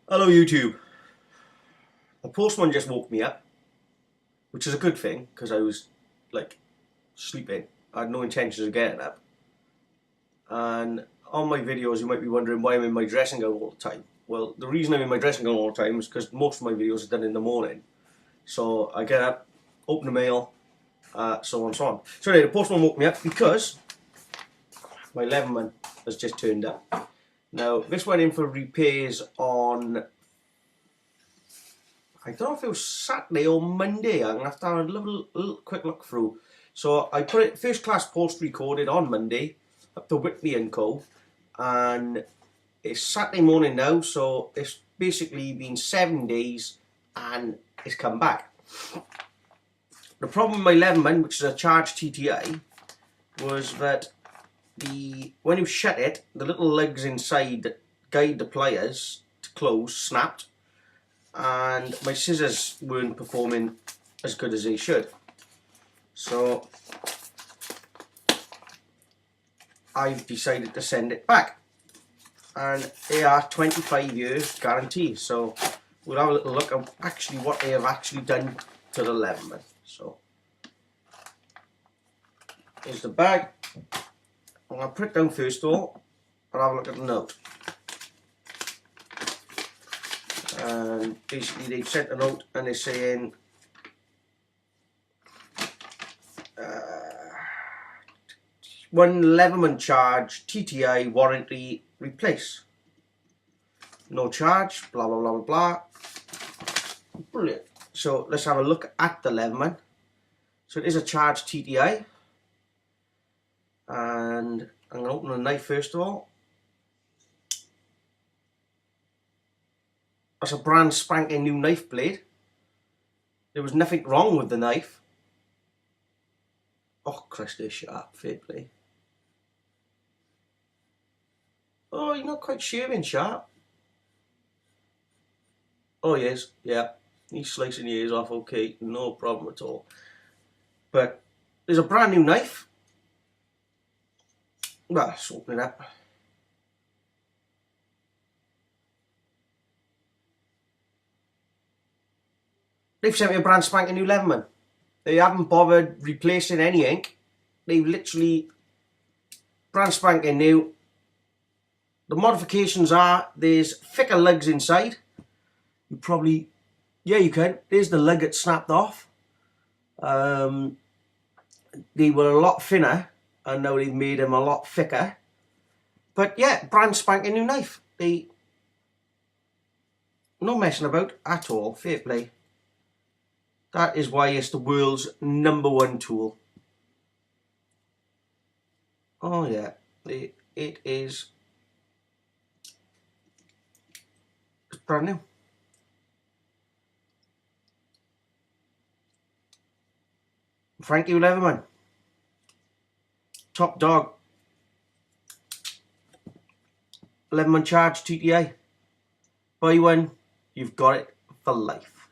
Hello YouTube. The postman just woke me up, which is a good thing because I was like sleeping. I had no intentions of getting up. And on my videos you might be wondering why I'm in my dressing gown all the time. Well, the reason I'm in my dressing gown all the time is because most of my videos are done in the morning. So I get up, open the mail, so on and so on. So anyway, the postman woke me up because my leatherman has just turned up. Now this went in for repairs on, I don't know if it was Saturday or Monday. I'm going to have to have a little quick look through. So I put it first class post recorded on Monday up to Whitley and Co. And it's Saturday morning now, so it's basically been 7 days and it's come back. The problem with my leatherman, which is a charged TTI, was that when you shut it, the little lugs inside that guide the pliers to close snapped, and my scissors weren't performing as good as they should. So I've decided to send it back, and they are 25 years guarantee. So we'll have a little look at actually what they have actually done to the leatherman. So here's the bag. I'm going to put it down first of all and have a look at the note. And basically they've sent a note and they're saying one leatherman charge, TTI warranty replace. No charge, blah blah blah blah blah. Brilliant. So let's have a look at the leatherman. So it is a charged TTI. And I'm going to open the knife first of all. That's a brand spanking new knife blade. There was nothing wrong with the knife. Oh Christ, they're sharp, fair play. Oh, you're not quite shaving sharp. Oh yes, yeah. He's slicing your ears off, okay, no problem at all. But there's a brand new knife. Well, let's open it up. They've sent me a brand spanking new leatherman. They haven't bothered replacing any ink. They've literally brand spanking new. The modifications are there's thicker lugs inside. You probably, yeah, you can. There's the lug that snapped off. They were a lot thinner, and now they've made them a lot thicker. But yeah, brand spanking new knife. They no messing about at all. Fair play. That is why it's the world's #1 tool. Oh yeah, it is. It's brand new. Thank you, Leatherman. Top dog. Leatherman charge TTI. Buy one, you've got it for life.